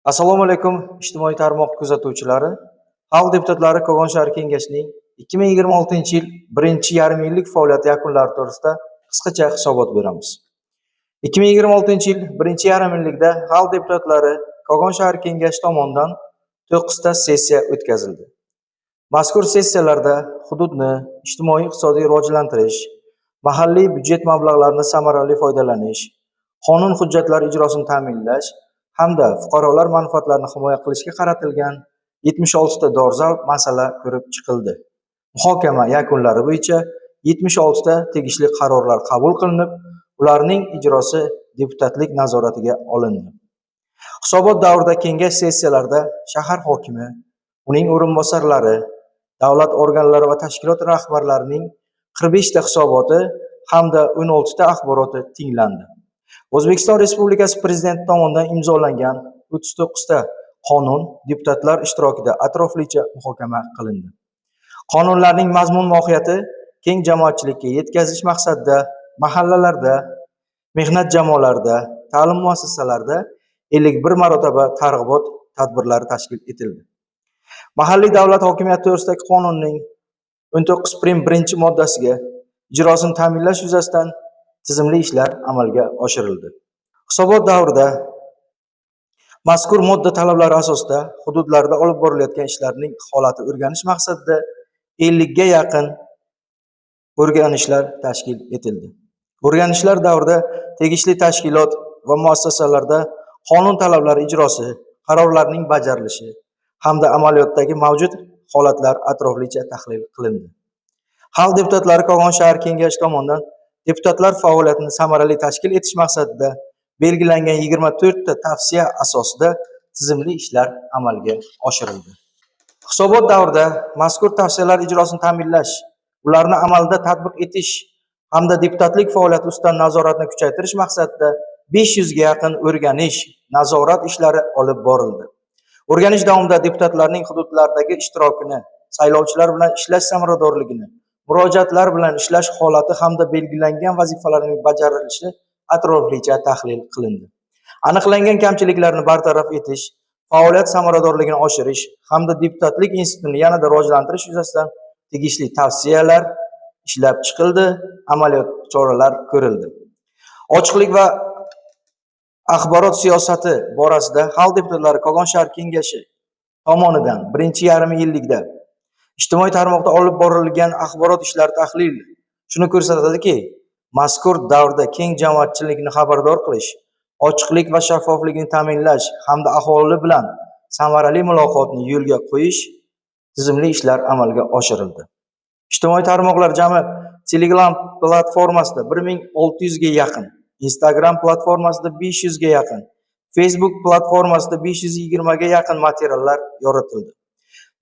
Assalomu alaykum ijtimoiy tarmoq kuzatuvchilari. Xalq deputatlari Kogon shahar kengashining 2026-yil birinchi yarim yillik faoliyati yakunlari to'g'risida qisqacha hisobot beramiz. 2026-yil birinchi yarim yillikda xalq deputatlari Kogon shahar kengashi tomonidan 9 ta sessiya o'tkazildi. Mazkur sessiyalarda hududni ijtimoiy-iqtisodiy rivojlantirish, mahalliy byudjet mablag'larini samarali foydalanish, qonun hujjatlari ijrosini ta'minlash hamda fuqarolar manfaatlarini himoya qilishga qaratilgan 76 ta dolzarb masala ko'rib chiqildi. Muhokama yakunlari bo'yicha 76 ta tegishli qarorlar qabul qilinib, ularning ijrosi deputatlik nazoratiga olindi. Hisobot davrida kengash sessiyalarida shahar hokimi, uning o'rinbosarlari, davlat organlari va tashkilot rahbarlarining 45 ta hisoboti hamda 16 ta axboroti tinglandi. O'zbekiston Respublikasi Prezidenti tomonidan imzolangan 39 ta qonun deputatlar ishtirokida atroflicha muhokama qilindi. Qonunlarning mazmun mohiyati keng jamoatchilikka yetkazish maqsadida mahallalarda, mehnat jamoalarida, ta'lim muassasalarida 51 marotaba targ'ibot tadbirlari tashkil etildi. Mahalliy davlat hokimiyati to'g'risidagi qonunning 19.1-moddasiga ijrosini ta'minlash yuzasidan tizimli ishlar amalga oshirildi. Hisobot davrida mazkur modda talablari asosida hududlarda olib borilayotgan ishlarning holati o'rganish maqsadida 50 ga yaqin o'rganishlar tashkil etildi. O'rganishlar davrida tegishli tashkilot va muassasalarda qonun talablari ijrosi, qarorlarning bajarilishi hamda amaliyotdagi mavjud holatlar atroflicha tahlil qilindi. Xalq deputatlari Kogon shahar kengashi tomonidan deputatlar faoliyatini samarali tashkil etish maqsadida belgilangan 24 ta tavsiya asosida tizimli ishlar amalga oshirildi. Hisobot davrida mazkur tavsiyalar ijrosini ta'minlash, ularni amalda tatbiq etish hamda deputatlik faoliyati ustidan nazoratni kuchaytirish maqsadida 500 ga yaqin o'rganish, nazorat ishlari olib borildi. O'rganish davomida deputatlarning hududlardagi ishtirokini, saylovchilar bilan ishlash samaradorligini, murojaatlar bilan ishlash holati hamda belgilangan vazifalarning bajarilishi atroflicha tahlil qilindi. Aniqlangan kamchiliklarni bartaraf etish, faoliyat samaradorligini oshirish hamda deputatlik institutini yanada rivojlantirish yuzasidan tegishli tavsiyalar ishlab chiqildi, amaliyot choralar ko'rildi. Ochiqlik va axborot siyosati borasida xalq deputatlari Kogon shahar kengashi tomonidan birinchi yarim yillikda ijtimoiy tarmoqda olib borilgan axborot ishlari tahlili shuni ko'rsatadiki, mazkur davrda keng jamoatchilikni xabardor qilish, ochiqlik va shaffoflikni ta'minlash hamda aholi bilan samarali muloqotni yo'lga qo'yish tizimli ishlar amalga oshirildi. Ijtimoiy tarmoqlar jami Telegram platformasida 1600 ga yaqin, Instagram platformasida 500 ga yaqin, Facebook platformasida 520 ga yaqin materiallar yoritildi.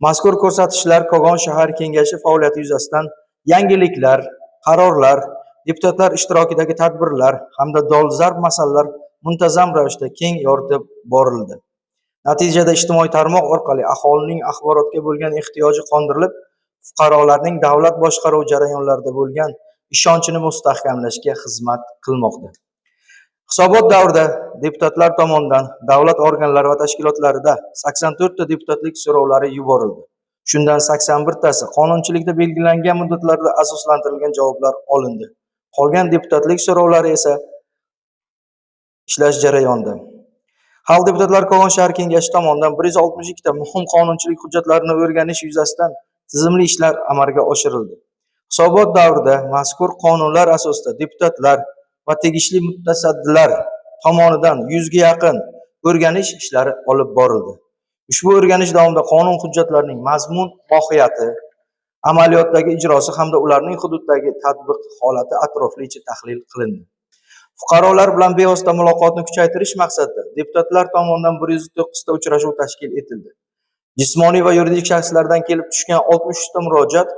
Mazkur ko'rsatishlar Kogon shahar kengashi faoliyati yuzasidan yangiliklar, qarorlar, deputatlar ishtirokidagi tadbirlar hamda dolzarb masalalar muntazam ravishda keng yoritib borildi. Natijada ijtimoiy tarmoq orqali aholining axborotga bo'lgan ehtiyoji qondirilib, fuqarolarning davlat boshqaruvi jarayonlarida bo'lgan ishonchini mustahkamlashga xizmat qilmoqda. Hisobot davrida deputatlar tomonidan davlat organlari va tashkilotlarida 84 ta deputatlik so'rovlari yuborildi. Shundan 81 tasi qonunchilikda belgilangan muddatlarda asoslantirilgan javoblar olindi. Qolgan deputatlik so'rovlari esa ishlash jarayonida. Xalq deputatlari Kogon shahar kengashi tomonidan 162 ta muhim qonunchilik hujjatlarini o'rganish yuzasidan tizimli ishlar amalga oshirildi. Hisobot davrida mazkur qonunlar asosida deputatlar va tegishli mutasaddilar tomonidan 100 ga yaqin o'rganish ishlari olib borildi. Ushbu o'rganish davomida qonun hujjatlarining mazmun mohiyati, amaliyotdagi ijrosi hamda ularning hududdagi tatbiq holati atroflicha tahlil qilindi. Fuqarolar bilan bevosita muloqotni kuchaytirish maqsadida deputatlar tomonidan 109 ta uchrashuv tashkil etildi. Jismoniy va yuridik shaxslardan kelib tushgan 63 ta murojaat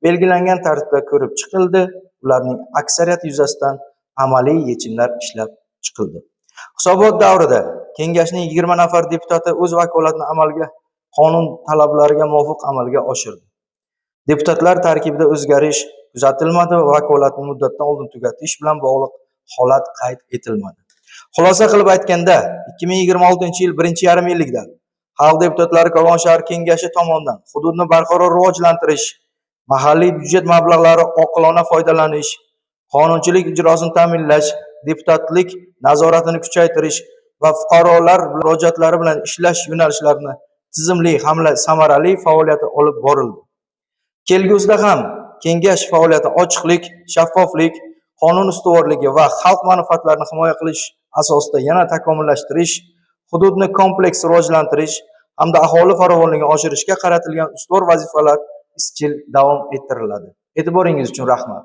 belgilangan tartibda ko'rib chiqildi. Ularning aksariyati yuzasidan amaliy yechimlar ishlab chiqildi. Hisobot davrida kengashning 20 nafar deputati o'z vakolatini qonun talablariga muvofiq amalga oshirdi. Deputatlar tarkibida o'zgarish kuzatilmadi va vakolatni muddatdan oldin tugatish bilan bog'liq holat qayd etilmadi. Xulosa qilib aytganda, 2026-yil birinchi yarim yillikda Xalq deputatlari Kogon shahar kengashi tomonidan hududni barqaror rivojlantirish, mahalliy byudjet mablag'lari oqilona foydalanish, qonunchilik ijrosini ta'minlash, deputatlik nazoratini kuchaytirish va fuqarolar murojaatlari bilan ishlash yo'nalishlarini tizimli hamda samarali faoliyati olib borildi. Kelgusida ham kengash faoliyati ochiqlik, shaffoflik, qonun ustuvorligi va xalq manfaatlarini himoya qilish asosida yana takomillashtirish, hududni kompleks rivojlantirish hamda aholi farovonligini oshirishga qaratilgan ustuvor vazifalar izchil davom ettiriladi. E'tiboringiz uchun rahmat.